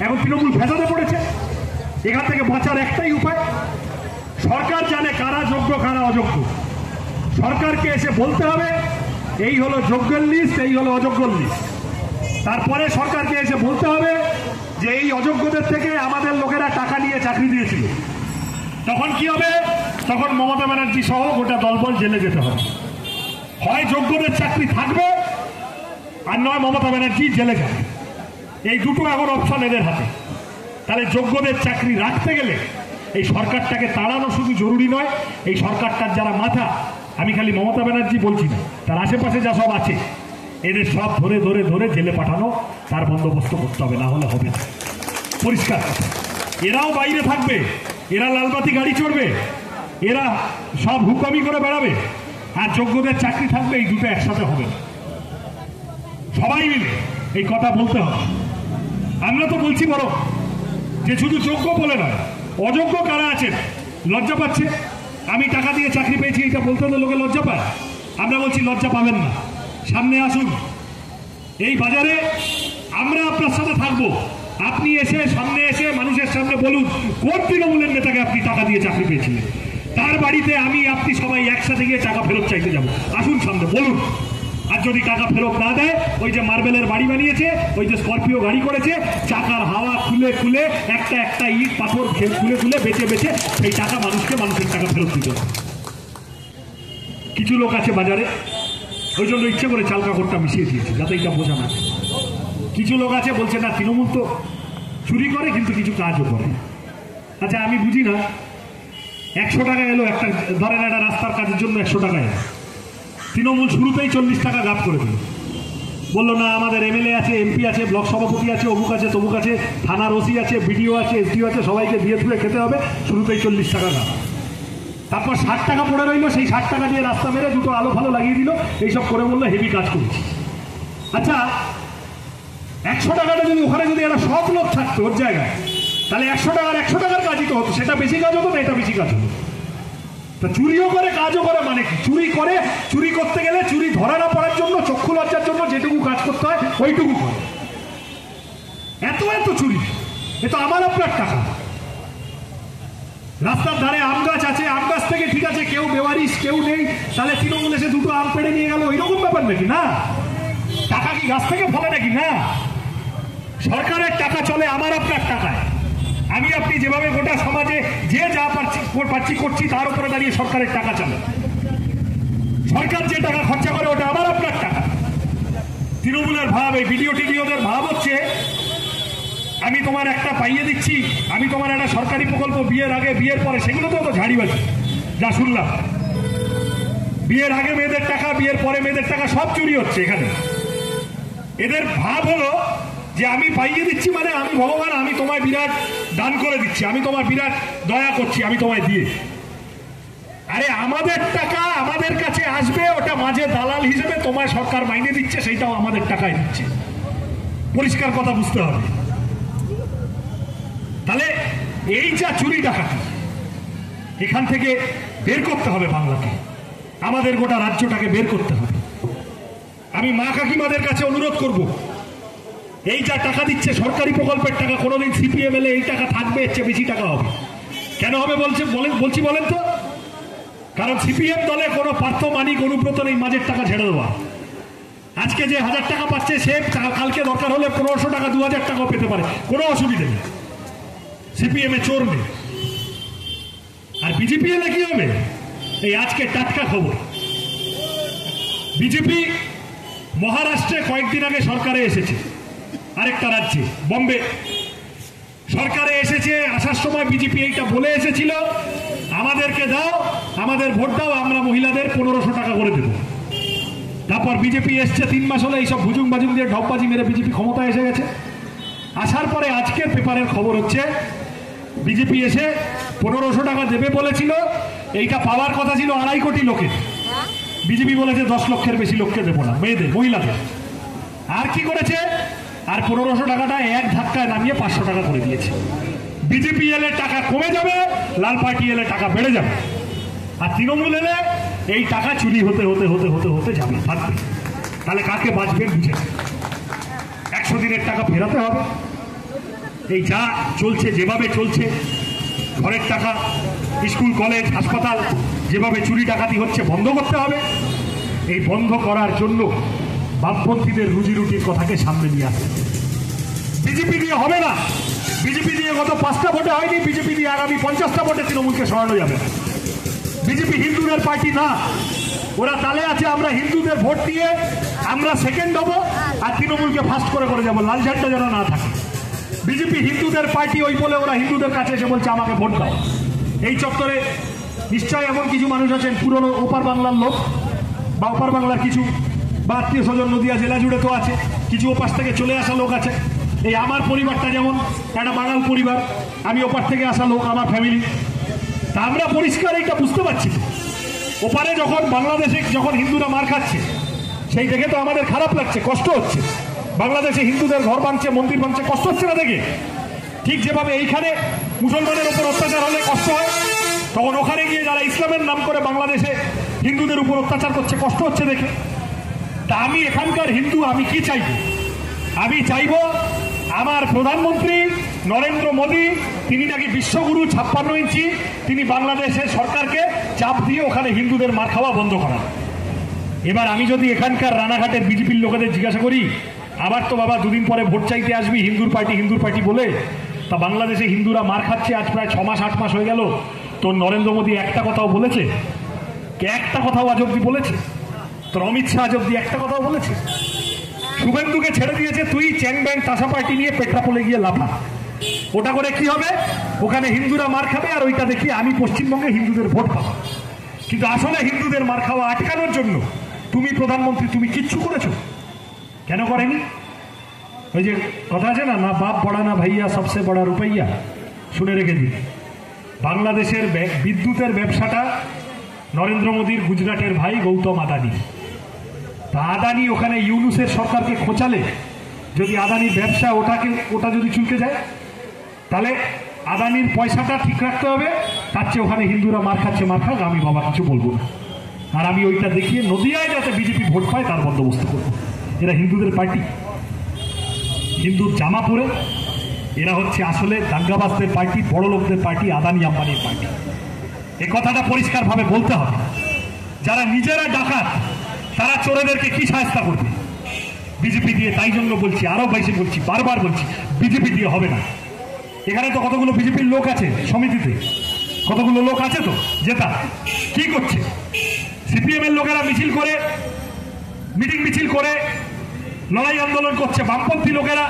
এখন তৃণমূল ভেজাতে পড়েছে। এখান থেকে বাঁচার একটাই উপায়, সরকার জানে কারা যোগ্য কারা অযোগ্য। সরকারকে এসে বলতে হবে এই হলো যোগ্যের লিস্ট, এই হলো অযোগ্যের লিস্ট। তারপরে সরকারকে এসে বলতে হবে যে এই অযোগ্যদের থেকে আমাদের লোকেরা টাকা নিয়ে চাকরি দিয়েছিল। তখন কি হবে? তখন মমতা ব্যানার্জি সহ গোটা দলবল জেলে যেতে হবে। হয় যোগ্যদের চাকরি থাকবে, আর নয় মমতা ব্যানার্জি জেলে যাবে। এই দুটো এখন অপশন এদের হাতে। তাহলে যোগ্যদের চাকরি রাখতে গেলে এই সরকারটাকে তাড়ানো শুধু জরুরি নয়, এই সরকারটার যারা মাথা, আমি খালি মমতা ব্যানার্জি বলছি না, তার আশেপাশে যা সব আছে, এদের সব ধরে ধরে ধরে জেলে পাঠানো, তার বন্দোবস্ত করতে হবে, না হলে হবে না। পরিষ্কার। এরাও বাইরে থাকবে, এরা লালবাতি গাড়ি চড়বে, এরা সব হুকামি করে বেড়াবে, আর যোগ্যদের চাকরি থাকবে। এই দুটো একসাথে হবে না। সবাই মিলে এই কথা বলতে হবে। আমরা তো বলছি বড় যে শুধু যোগ্য বলে নয়, অযোগ্য কারা আছেন লজ্জা পাচ্ছে। আমি টাকা দিয়ে চাকরি পেয়েছি এটা বলতে হলে লোকে লজ্জা পায়। আমরা বলছি লজ্জা পাবেন না, সামনে আসুন। এই বাজারে আমরা আপনার সাথে থাকবো। আপনি এসে সামনে এসে মানুষের সামনে বলুন কোন তৃণমূলের নেতাকে আপনি টাকা দিয়ে চাকরি পেয়েছিলেন। তার বাড়িতে আমি আপনি সবাই একসাথে গিয়ে টাকা ফেরত চাইতে যাবো। আসুন সামনে বলুন। আর যদি টাকা ফেরত না দেয়, ওই যে মার্বেলের বাড়ি বানিয়েছে, ওই যে স্করপিও গাড়ি করেছে, চাকার হাওয়া খুলে খুলে একটা একটা ইট পাথর খুলে খুলে বেচে বেচে সেই টাকা মানুষের টাকা ফেরত দিতে হবে। কিছু লোক আছে বাজারে, ওই জন্য ইচ্ছে করে চাল কাপড়টা মিশিয়ে দিয়েছে যাতে এটা বোঝা না। কিছু লোক আছে বলছে না তৃণমূল তো চুরি করে কিন্তু কিছু কাজও করে। আচ্ছা আমি বুঝি না, 100 টাকা এলো একটা, ধরেন একটা রাস্তার কাজের জন্য 100 টাকা এলো, তৃণমূল শুরুতেই 40 টাকা গাপ করে দিল। বললো না আমাদের এমএলএ আছে, এমপি আছে, ব্লক সভাপতি আছে, অমুক আছে, তমুক আছে, থানার ওসি আছে, বিডিও আছে, এসডিও আছে, সবাইকে দিয়ে তুলে খেতে হবে, শুরুতেই 40 টাকা গাপ। তারপর 60 টাকা পড়ে রইলো, সেই 60 টাকা দিয়ে রাস্তা মেরে দুটো আলো ফালো লাগিয়ে দিল, এইসব করে বললো হেভি কাজ করেছি। আচ্ছা 100 টাকাটা যদি ওখানে যদি একটা সব লোক থাকতো ওর জায়গায়, তাহলে 100 টাকার কাজই তো হতো। সেটা বেশি কাজ হতো না, এটা বেশি কাজ হতো। তা চুরিও করে কাজও করে মানে কি? চুরি করতে গেলে চুরি ধরা না পড়ার জন্য, চক্ষু লজ্জার জন্য যেটুকু কাজ করতে হয় ওইটুকু করে। এত এত চুরি, এ তো আমার আপনার টাকা। রাস্তার ধারে আম গাছ আছে, আম গাছ থেকে ঠিক আছে কেউ বেওয়ারিশ কেউ নেই, তাহলে তৃণমূল এসে দুটো আম পেড়ে নিয়ে গেল, ওইরকম ব্যাপার নাকি? না, টাকা কি গাছ থেকে ফলে নাকি? না, সরকারের টাকা চলে আমার আপনার টাকায়। আমি আপনি যেভাবে গোটা সমাজে যে যা পাচ্ছি করছি, তার উপরে দাঁড়িয়ে সরকারের টাকা চলে। সরকার যে টাকা খরচা করে ওটা আমার আপনার টাকা। তৃণমূলের ভাব, এই ভিডিও টিডিওদের ভাব হচ্ছে আমি তোমার একটা পাইয়ে দিচ্ছি, আমি তোমার একটা সরকারি প্রকল্প বিয়ের আগে বিয়ের পরে, সেগুলো তো ঝাড়িবাজি যা শুনলাম। বিয়ের আগে মেয়েদের টাকা, বিয়ের পরে মেয়েদের টাকা, সব চুরি হচ্ছে এখানে। এদের ভাব হলো যে আমি পাইয়ে দিচ্ছি মানে আমি ভগবান, আমি তোমায় বিরাট দান করে দিচ্ছি, আমি তোমার বিরাট দয়া করছি, আমি তোমায় দিয়ে। আরে আমাদের টাকা আমাদের কাছে আসবে, ওটা মাঝে দালাল হিসেবে তোমায় সরকার মাইনে দিচ্ছে, সেইটাও আমাদের টাকায় দিচ্ছে। পরিষ্কার কথা বুঝতে হবে। তাহলে এই যা চুরি ডাকাতি, এখান থেকে বের করতে হবে বাংলাকে, আমাদের গোটা রাজ্যটাকে বের করতে হবে। আমি মা কাকিমাদের কাছে অনুরোধ করব, এই যা টাকা দিচ্ছে সরকারি প্রকল্পের টাকা, কোনোদিন সিপিএম এলে এই টাকা থাকবে, এর চেয়ে বেশি টাকা হবে। কেন হবে বলছি বলেন তো? কারণ সিপিএম দলে কোনো পার্থ মানিক অনুব্রত নেই মাঝের টাকা ছেড়ে দেওয়া। আজকে যে 1000 টাকা পাচ্ছে সে কালকে দরকার হলে 1500 টাকা 2000 টাকাও পেতে পারে, কোনো অসুবিধা নেই। সিপিএম এ চোর নেই। আর বিজেপি এলে কি হবে? এই আজকে টাটকা খবর, বিজেপি মহারাষ্ট্রে কয়েকদিন আগে সরকারে এসেছে, আরেকটা রাজ্যে বম্বে সরকারে এসেছে। আসার সময় বিজেপি এইটা বলে এসেছিল, আমাদেরকে দাও, আমাদের ভোট দাও, আমরা মহিলাদের 1500 টাকা করে দেব। তারপর বিজেপি এসছে 3 মাস হলে এইসব ভুজুং বাজুং দিয়ে ঢপবাজি মেরে বিজেপি ক্ষমতায় এসে গেছে। আসার পরে আজকের পেপারের খবর হচ্ছে বিজেপি এসে 1500 টাকা দেবে বলেছিল, এইটা পাওয়ার কথা ছিল 2.5 কোটি লোকের। বিজেপি বলেছে 10 লক্ষের বেশি লোককে দেবো না, মেয়েদের মহিলাদের। আর কি করেছে? আর 1500 টাকাটা এক ধাক্কায় নামিয়ে 500 টাকা করে দিয়েছে। বিজেপি এলে টাকা কমে যাবে, লাল পার্টি এলে টাকা বেড়ে যাবে, আর তৃণমূল এলে এই টাকা চুরি হতে হতে হতে হতে হতে যাবে, থাকবে। তাহলে কাকে বাঁচবেন বুঝে 100 দিনের টাকা ফেরাতে হবে। এই যা চলছে, যেভাবে চলছে, ঘরের টাকা, স্কুল কলেজ হাসপাতাল যেভাবে চুরি ডাকাতি হচ্ছে, বন্ধ করতে হবে। এই বন্ধ করার জন্য বামপন্থীদের রুজি রুটির কথাকে সামনে নিয়ে আসে। বিজেপি দিয়ে হবে না। বিজেপি দিয়ে গত 5টা ভোটে হয়নি, বিজেপি দিয়ে আগামী 50টা ভোটে তৃণমূলকে সরানো যাবে না। বিজেপি হিন্দুদের পার্টি না, ওরা তালে আছে আমরা হিন্দুদের ভোট দিয়ে আমরা সেকেন্ড হবো আর তৃণমূলকে ফার্স্ট করে করে যাবো, লাল ঝান্ডা যেন না থাকে। বিজেপি হিন্দুদের পার্টি ওই বলে ওরা হিন্দুদের কাছে এসে বলছে আমাকে ভোট দাও। এই চত্বরে নিশ্চয়ই এমন কিছু মানুষ আছেন পুরনো ওপার বাংলার লোক, বা ওপার বাংলার কিছু বা আত্মীয় স্বজন নদিয়া জেলা জুড়ে তো আছে, কিছু ওপাশ থেকে চলে আসা লোক আছে। এই আমার পরিবারটা যেমন একটা বাঙাল পরিবার, আমি ওপার থেকে আসা লোক, আমার ফ্যামিলি। তা আমরা পরিষ্কার এইটা বুঝতে পারছি, ওপারে যখন বাংলাদেশে যখন হিন্দুরা মার খাচ্ছে সেই দেখে তো আমাদের খারাপ লাগছে, কষ্ট হচ্ছে। বাংলাদেশে হিন্দুদের ঘর ভাঙছে, মন্দির ভাঙছে, কষ্ট হচ্ছে না দেখে? ঠিক যেভাবে এইখানে মুসলমানের উপর অত্যাচার হলে কষ্ট হয়, তখন ওখানে গিয়ে যারা ইসলামের নাম করে বাংলাদেশে হিন্দুদের উপর অত্যাচার করছে, কষ্ট হচ্ছে দেখে। তা আমি এখানকার হিন্দু, আমি কি চাইব? আমি চাইব আমার প্রধানমন্ত্রী নরেন্দ্র মোদী, তিনি নাকি বিশ্বগুরু 56 ইঞ্চি, তিনি বাংলাদেশের সরকারকে চাপ দিয়ে ওখানে হিন্দুদের মার খাওয়া বন্ধ করান। এবার আমি যদি এখানকার রানাঘাটের বিজেপির লোকেদের জিজ্ঞাসা করি, আবার তো বাবা দুদিন পরে ভোট চাইতে আসবি হিন্দুর পার্টি বলে, তা বাংলাদেশে হিন্দুরা মার খাচ্ছে আজ প্রায় 6 মাস 8 মাস হয়ে গেল, তোর নরেন্দ্র মোদী একটা কথাও বলেছে? একটা কথাও আজ অব্দি বলেছে? তোর অমিত শাহ আজ অব্দি একটা কথাও বলেছে? শুভেন্দুকে ছেড়ে দিয়েছে, তুই চ্যাং ব্যাং তাসা পার্টি নিয়ে পেট্রাপোলে গিয়ে লাফা। ওটা করে কি হবে? ওখানে হিন্দুরা মার খাবে, আর ওইটা দেখিয়ে আমি পশ্চিমবঙ্গে হিন্দুদের ভোট পাবো। কিন্তু আসলে হিন্দুদের মার খাওয়া আটকানোর জন্য তুমি প্রধানমন্ত্রী, তুমি কিচ্ছু করেছো? কেন করেনি? ওই যে কথা আছে না, না বাপ বড়া না ভাইয়া সবসে বড়া রুপাইয়া, শুনে রেখে দিন। বাংলাদেশের বিদ্যুতের ব্যবসাটা নরেন্দ্র মোদীর গুজরাটের ভাই গৌতম আদানি। তা আদানি ওখানে ইউনুসের সরকারকে খোঁচালে, যদি আদানির ব্যবসা ওটা যদি চুলকে যায়, তাহলে আদানির পয়সাটা ঠিক রাখতে হবে। তার চেয়ে ওখানে হিন্দুরা মার খাচ্ছে, মার খাক, আমি বাবা কিছু বলবো না। আর আমি ওইটা দেখিয়ে নদিয়ায় যাতে বিজেপি ভোট পায় তার বন্দোবস্ত করবো। এরা হিন্দুদের পার্টি, হিন্দুর জামা পরে এরা হচ্ছে আসলে দাঙ্গাবাজদের পার্টি, বড় লোকদের পার্টি, আদানি আম্বানির পার্টি। এই কথাটা পরিষ্কারভাবে বলতে হবে। যারা নিজেরা ডাকাত তারা চোরেদেরকে কি সাহায্য করবে? বিজেপি দিয়ে। তাই জন্য বলছি, আরো বেশি বলছি, বারবার বলছি, বিজেপি দিয়ে হবে না। এখানে তো কতগুলো বিজেপির লোক আছে সমিতিতে, কতগুলো লোক আছে তো জেতা, কি করছে? সিপিএম এর লোকেরা মিছিল করে, মিটিং মিছিল করে লড়াই আন্দোলন করছে। বামপন্থী লোকেরা,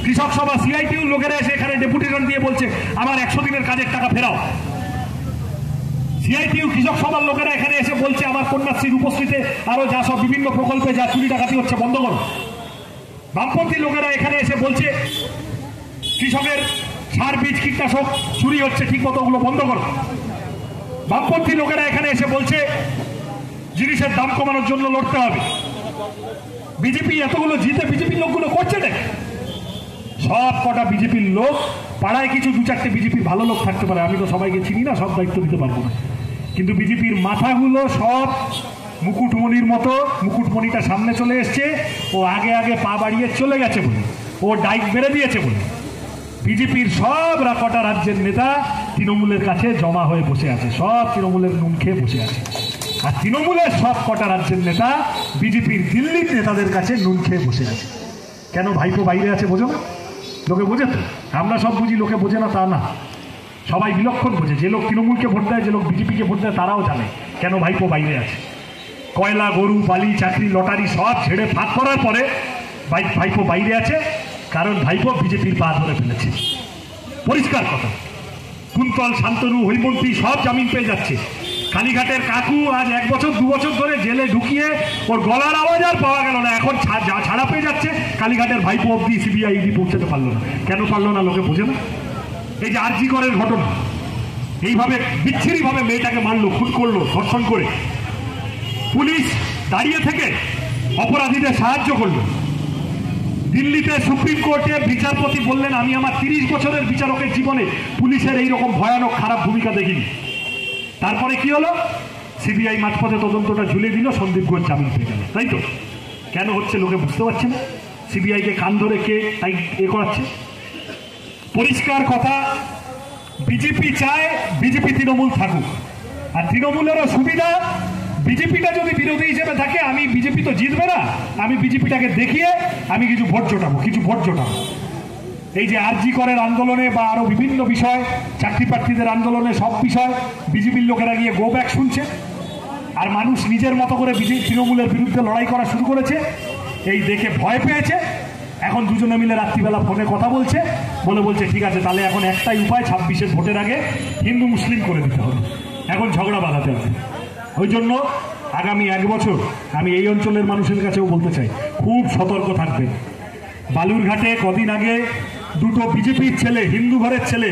কৃষক সভা, সিআইটিউ লোকেরা এসে এখানে ডেপুটেশন দিয়ে বলছে আমার 100 দিনের কাজের টাকা ফেরাও। সিআইটিউ কৃষক সভার লোকেরা এখানে এসে বলছে আমার কন্যাশ্রীর উপস্থিতিতে আরো যা সব বিভিন্ন প্রকল্পে যা চুরি ডাকাতি হচ্ছে বন্ধ করো। বামপন্থী লোকেরা এখানে এসে বলছে কৃষকের সার বীজ কীটনাশক চুরি হচ্ছে, ঠিক মতো ওগুলো বন্ধ করো। বামপন্থী লোকেরা এখানে এসে বলছে জিনিসের দাম কমানোর জন্য লড়তে হবে। বিজেপি এতগুলো জিতে বিজেপির লোকগুলো করছে না, সব কটা বিজেপির লোক। পাড়ায় কিছু দু চারটে বিজেপির ভালো লোক থাকতে পারে, আমি তো সবাইকে চিনি না, সব দায়িত্ব দিতে পারবো না, কিন্তু বিজেপির মাথাগুলো সব মুকুটমণির মতো। মুকুটমণিটা সামনে চলে এসছে, ও আগে আগে পা বাড়িয়ে চলে গেছে বলে, ও ডাইক বেড়ে দিয়েছে বলে বিজেপির সব কটা রাজ্যের নেতা তৃণমূলের কাছে জমা হয়ে বসে আছে, সব তৃণমূলের নুন খেয়ে বসে আছে। আর তৃণমূলের সব কটা রাজ্যের নেতা বিজেপির দিল্লির নেতাদের কাছে নুন খেয়ে বসে আছে। কেন? ভাইপো বাইরে আছে, বোঝো না? লোকে বোঝে তো, আমরা সব বুঝি, লোকে বোঝে না তা না, সবাই বিলক্ষণ বোঝে। যে লোক তৃণমূলকে ভোট দেয়, যে লোক বিজেপিকে ভোট দেয়, তারাও জানে কেন ভাইপো বাইরে আছে। কয়লা, গরু, বালি, চাকরি, লটারি সব ছেড়ে ফাঁক করার পরে ভাইপো বাইরে আছে, কারণ ভাইপো বিজেপির পা ধরে ফেলেছে। পরিষ্কার কথা। কুন্তল, শান্তনু, হৈমন্তী সব জামিন পেয়ে যাচ্ছে। কালীঘাটের কাকু আজ 1 বছর 2 বছর ধরে জেলে ঢুকিয়ে ওর গলার আওয়াজ আর পাওয়া গেল না, এখন ছাড়া পেয়ে যাচ্ছে। কালীঘাটের ভাইপো অব্দি সিবিআই ইডি পৌঁছাতে পারলো না। কেন পারলো না? লোকে বোঝে না। এই যে আরজি করের ঘটনা, এইভাবে বিচ্ছিরিভাবে মেয়েটাকে মারলো, খুন করলো, ধর্ষণ করে, পুলিশ দাঁড়িয়ে থেকে অপরাধীদের সাহায্য করলো। দিল্লিতে সুপ্রিম কোর্টে বিচারপতি বললেন, আমি আমার 30 বছরের বিচারকের জীবনে পুলিশের এইরকম ভয়ানক খারাপ ভূমিকা দেখিনি। তারপরে কি হলো? সিবিআই মাঝপথে তদন্তটা ঝুলে দিল, সন্দীপ ঘোষ জামিন পেয়ে গেল। তাই তো? কেন হচ্ছে লোকে বুঝতে পারছে না। সিবিআইকে কান ধরে কে তাই করাচ্ছে? পরিষ্কার কথা, বিজেপি চায় বিজেপি তৃণমূল থাকুক, আর তৃণমূলেরও সুবিধা, বিজেপিটা যদি বিরোধী হিসেবে থাকে, আমি বিজেপি তো জিতবে না, আমি বিজেপিটাকে দেখিয়ে আমি কিছু ভোট জোটাবো। এই যে আরজি করের আন্দোলনে বা আরো বিভিন্ন বিষয়, চাকরি প্রার্থীদের আন্দোলনে, সব বিষয় বিজেপির লোকেরা গিয়ে গো ব্যাক শুনছে, আর মানুষ নিজের মতো করে তৃণমূলের বিরুদ্ধে লড়াই করা শুরু করেছে। এই দেখে ভয় পেয়েছে, এখন দুজনে মিলে রাত্রিবেলা ফোনে কথা বলছে, বলছে ঠিক আছে, তাহলে এখন একটাই উপায়, 26-এর ভোটের আগে হিন্দু মুসলিম করে দিতে হবে, এখন ঝগড়া বাঁধাতে হবে। ওই জন্য আগামী 1 বছর আমি এই অঞ্চলের মানুষের কাছেও বলতে চাই, খুব সতর্ক থাকবে। বালুরঘাটে কদিন আগে 2টো বিজেপির ছেলে, হিন্দু ঘরের ছেলে,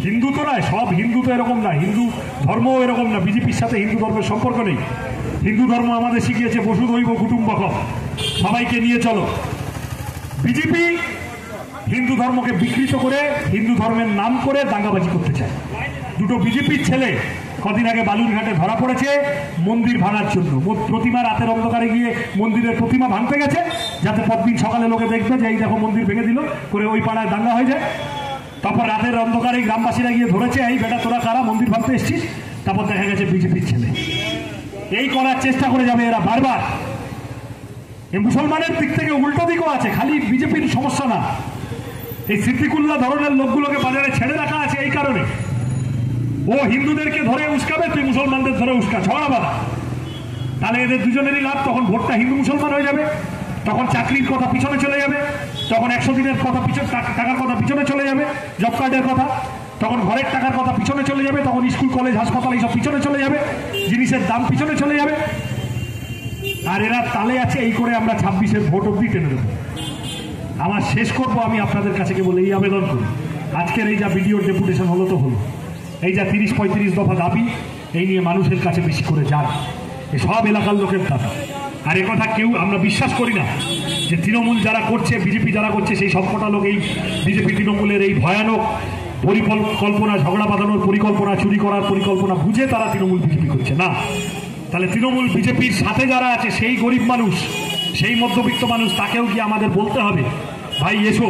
হিন্দু তো নয়, সব হিন্দু তো এরকম না, হিন্দু ধর্মও এরকম না, বিজেপির সাথে হিন্দু ধর্মের সম্পর্ক নেই। হিন্দু ধর্ম আমাদের শিখিয়েছে বসুধৈব কুটুম্বকম, সবাইকে নিয়ে চলো। বিজেপি হিন্দু ধর্মকে বিকৃত করে, হিন্দু ধর্মের নাম করে দাঙ্গাবাজি করতে চায়। 2টো বিজেপির ছেলে কদিন আগে বালুরঘাটে ধরা পড়েছে মন্দির ভাঙার জন্য। প্রতিমা রাতের অন্ধকারে গিয়ে মন্দিরের প্রতিমা ভাঙতে গেছে, যাতে পরদিন সকালে লোকে দেখবে যে এই দেখো মন্দির ভেঙে দিল, করে ওই পাড়ায় দাঙ্গা হয়ে যায়। তারপর রাতের অন্ধকারে গ্রামবাসীরা গিয়ে ধরেছে, এই বেটা তোরা কারা মন্দির ভাঙতে এসছিস? তারপর দেখা গেছে বিজেপির ছেলে। এই করার চেষ্টা করে যাবে এরা বারবার। এই মুসলমানের দিক থেকে উল্টো দিকও আছে, খালি বিজেপির সমস্যা না। এই সিদ্দিকুল্লাহ ধরনের লোকগুলোকে বাজারে ছেড়ে রাখা আছে এই কারণে, ও হিন্দুদেরকে ধরে উস্কাবে, তুই মুসলমানদের ধরে উস্কা, ঝগড়া বাঁধা, তাহলে এদের দুজনেরই লাভ। তখন ভোটটা হিন্দু মুসলমান হয়ে যাবে, তখন চাকরির কথা পিছনে চলে যাবে, তখন 100 দিনের কথা টাকার কথা পিছনে চলে যাবে, জব কার্ডের কথা, তখন ঘরের টাকার কথা পিছনে চলে যাবে, তখন স্কুল কলেজ হাসপাতাল এইসব পিছনে চলে যাবে, জিনিসের দাম পিছনে চলে যাবে। আর এরা তালে আছে, এই করে আমরা 26-এর ভোট অব্দি টেনে দেবো। আমার শেষ করবো আমি আপনাদের কাছে কেবল এই আবেদন করি, আজকের এই যা ভিডিওর ডেপুটেশন হলো তো হলো, এই যা 30-35 দফা দাবি, এই নিয়ে মানুষের কাছে বেশি করে যান, এই সব এলাকার লোকের দাবি। আর কথা কেউ আমরা বিশ্বাস করি না যে তৃণমূল যারা করছে, বিজেপি যারা করছে, সেই সবকটা লোক এই বিজেপি তৃণমূলের এই ভয়ানক পরিকল্পনা, ঝগড়া বাঁধানোর পরিকল্পনা, চুরি করার পরিকল্পনা বুঝে তারা তৃণমূল বিজেপি করছে না। তাহলে তৃণমূল বিজেপির সাথে যারা আছে, সেই গরিব মানুষ, সেই মধ্যবিত্ত মানুষ, তাকেও কি আমাদের বলতে হবে, ভাই এসো,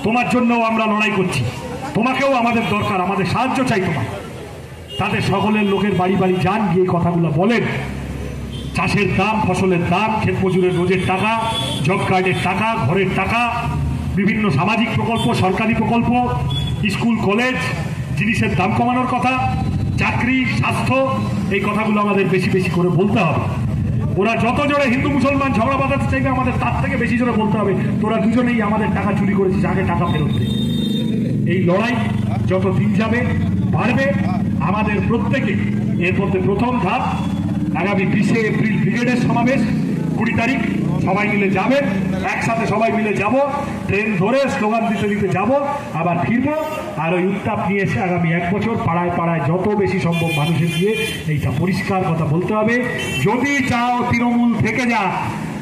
তোমার জন্যও আমরা লড়াই করছি, তোমাকেও আমাদের দরকার, আমাদের সাহায্য চাই তোমার। তাদের সকলের লোকের বাড়ি বাড়ি যান, গিয়ে কথাগুলো বলেন। চাষের দাম, ফসলের দাম, ক্ষেত মজুরের রোজের টাকা, জব কার্ডের টাকা, ঘরের টাকা, বিভিন্ন সামাজিক প্রকল্প, সরকারি প্রকল্প, স্কুল কলেজ, জিনিসের দাম কমানোর কথা, চাকরি, স্বাস্থ্য, এই কথাগুলো আমাদের বেশি বেশি করে বলতে হবে। ওরা যত জোরে হিন্দু মুসলমান ঝগড়া বাঁধাতে চাইবে, আমাদের তার থেকে বেশি জোরে বলতে হবে, তোরা দুজনেই আমাদের টাকা চুরি করেছিস, আগে টাকা ফেরত দে। এই লড়াই যত দিন যাবে বাড়বে। আমাদের প্রত্যেকে এর মধ্যে প্রথম ধাপ আগামী 20শে এপ্রিল ব্রিগেডের সমাবেশ, 20 তারিখ সবাই মিলে যাবেন, একসাথে সবাই মিলে যাব, ট্রেন ধরে স্লোগান দিতে দিতে যাব, আবার ফিরবো। আর ওই উত্তাপ নিয়ে এসে আগামী 1 বছর পাড়ায় পাড়ায় যত বেশি সম্ভব মানুষের দিয়ে এইটা পরিষ্কার কথা বলতে হবে, যদি চাও তৃণমূল থেকে যা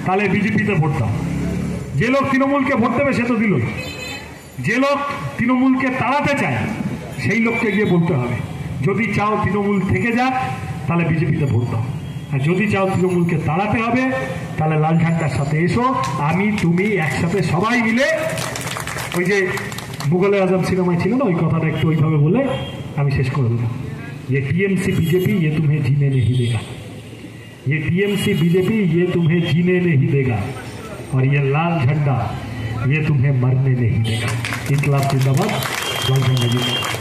তাহলে বিজেপিতে ভোট দাও। যে লোক তৃণমূলকে ভোট দেবে সে তো দিলই, যে লোক তৃণমূলকে তাড়াতে চায় সেই লোককে গিয়ে বলতে হবে যদি চাও তৃণমূল থেকে যাক তাহলে বিজেপিতে ভোট দাও, আর যদি চাও তৃণমূলকে তাড়াতে হবে তাহলে লাল ঝান্ডার সাথে এসো। আমি তুমি একসাথে সবাই মিলে, ওই যে মুঘল আজম সিনেমায় ছিল না, ওই কথাটা একটু ওইভাবে বলে আমি শেষ করে দেবো। ये टीएमसी बीजेपी ये तुम्हें जीने नहीं देगा, ये टीएमसी बीजेपी ये तुम्हें जीने नहीं देगा, और ये लाल झंडा ये तुम्हें मरने नहीं देगा। इनकलाब जिंदाबाद, लाल झंडा जिंदाबाद।